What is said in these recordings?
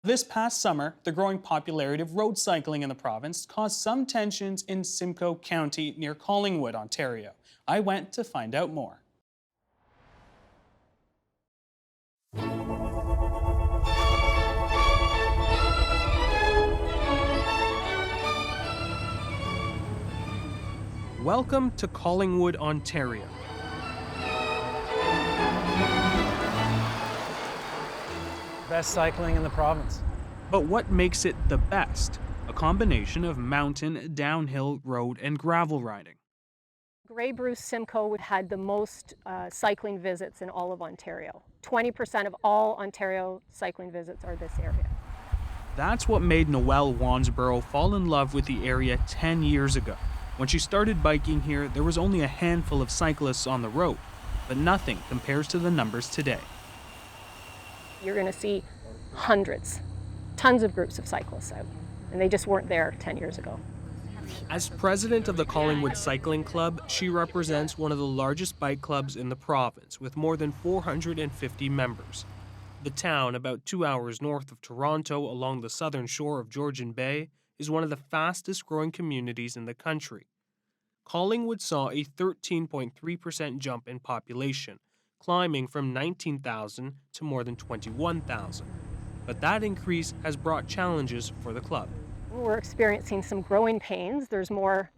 This past summer, the growing popularity of road cycling in the province caused some tensions in Simcoe County near Collingwood, Ontario. I went to find out more. Welcome to Collingwood, Ontario. Best cycling in the province. But what makes it the best? A combination of mountain, downhill, road, and gravel riding. Grey Bruce Simcoe had the most cycling visits in all of Ontario. 20% of all Ontario cycling visits are this area. That's what made Noelle Wansborough fall in love with the area 10 years ago. When she started biking here, there was only a handful of cyclists on the road, but nothing compares to the numbers today. You're going to see hundreds, tons of groups of cyclists out, and they just weren't there 10 years ago. As president of the Collingwood Cycling Club, she represents one of the largest bike clubs in the province, with more than 450 members. The town, about 2 hours north of Toronto along the southern shore of Georgian Bay, is one of the fastest growing communities in the country. Collingwood saw a 13.3% jump in population, climbing from 19,000 to more than 21,000. But that increase has brought challenges for the club. We're experiencing some growing pains. There's more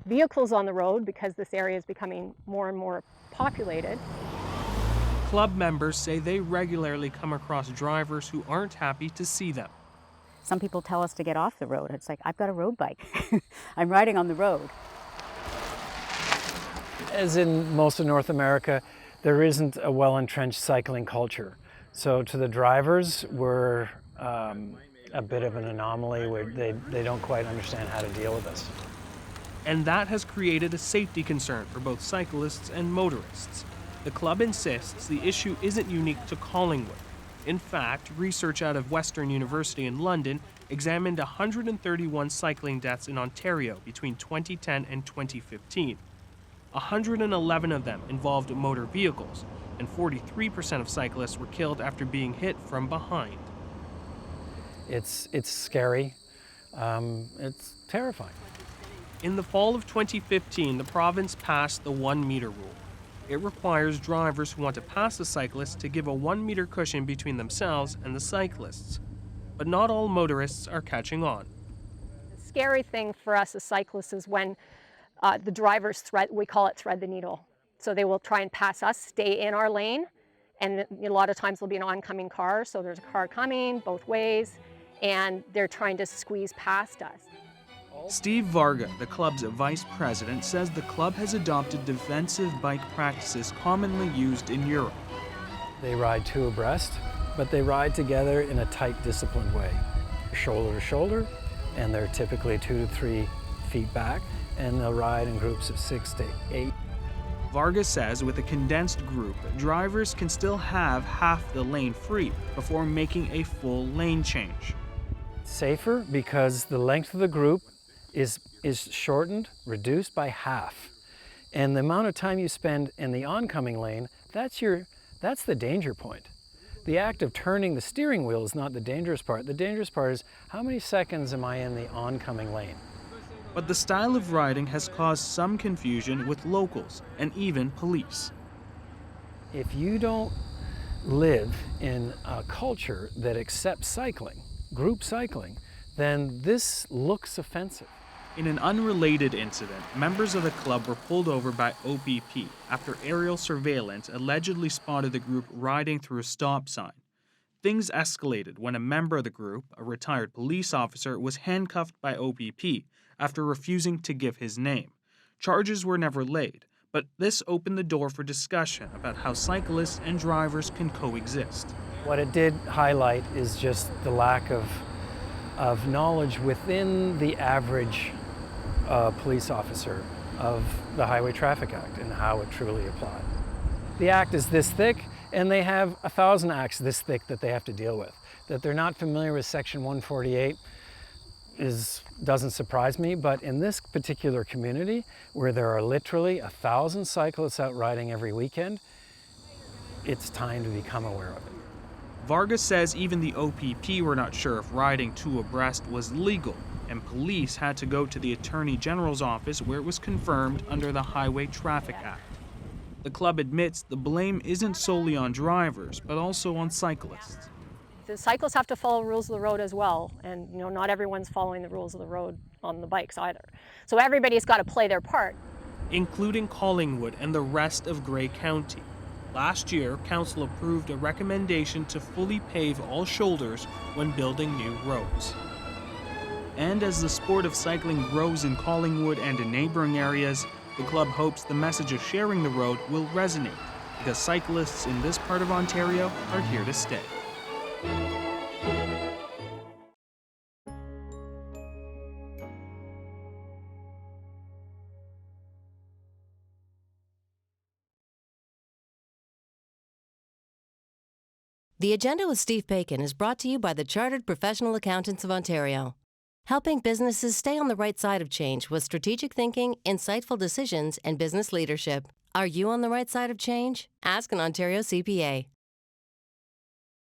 vehicles on the road because this area is becoming more and more populated. Club members say they regularly come across drivers who aren't happy to see them. Some people tell us to get off the road. It's like, I've got a road bike. I'm riding on the road. As in most of North America, there isn't a well-entrenched cycling culture. So to the drivers, we're a bit of an anomaly where they don't quite understand how to deal with us. And that has created a safety concern for both cyclists and motorists. The club insists the issue isn't unique to Collingwood. In fact, research out of Western University in London examined 131 cycling deaths in Ontario between 2010 and 2015. 111 of them involved motor vehicles, and 43% of cyclists were killed after being hit from behind. It's scary. It's terrifying. In the fall of 2015, the province passed the 1 meter rule. It requires drivers who want to pass a cyclist to give a 1 meter cushion between themselves and the cyclists. But not all motorists are catching on. The scary thing for us as cyclists is when the drivers we call it thread the needle. So they will try and pass us, stay in our lane, and a lot of times there'll be an oncoming car, so there's a car coming both ways, and they're trying to squeeze past us. Steve Varga, the club's vice president, says the club has adopted defensive bike practices commonly used in Europe. They ride two abreast, but they ride together in a tight, disciplined way. Shoulder to shoulder, and they're typically 2 to 3 feet back, and they'll ride in groups of 6 to 8. Varga says with a condensed group, drivers can still have half the lane free before making a full lane change. Safer because the length of the group is shortened, reduced by half. And the amount of time you spend in the oncoming lane, that's the danger point. The act of turning the steering wheel is not the dangerous part. The dangerous part is how many seconds am I in the oncoming lane? But the style of riding has caused some confusion with locals and even police. If you don't live in a culture that accepts cycling, group cycling, then this looks offensive. In an unrelated incident, members of the club were pulled over by OPP after aerial surveillance allegedly spotted the group riding through a stop sign. Things escalated when a member of the group, a retired police officer, was handcuffed by OPP after refusing to give his name. Charges were never laid, but this opened the door for discussion about how cyclists and drivers can coexist. What it did highlight is just the lack of knowledge within the average police officer of the Highway Traffic Act and how it truly applied. The act is this thick, and they have 1,000 acts this thick that they have to deal with. That they're not familiar with Section 148 doesn't surprise me, but in this particular community, where there are literally 1,000 cyclists out riding every weekend, it's time to become aware of it. Vargas says even the OPP were not sure if riding two abreast was legal, and police had to go to the Attorney General's office where it was confirmed under the Highway Traffic Act. The club admits the blame isn't solely on drivers, but also on cyclists. The cyclists have to follow rules of the road as well, and not everyone's following the rules of the road on the bikes either. So everybody's got to play their part. Including Collingwood and the rest of Grey County. Last year, Council approved a recommendation to fully pave all shoulders when building new roads. And as the sport of cycling grows in Collingwood and in neighboring areas, the club hopes the message of sharing the road will resonate, because cyclists in this part of Ontario are here to stay. The Agenda with Steve Paikin is brought to you by the Chartered Professional Accountants of Ontario, helping businesses stay on the right side of change with strategic thinking, insightful decisions, and business leadership. Are you on the right side of change? Ask an Ontario CPA.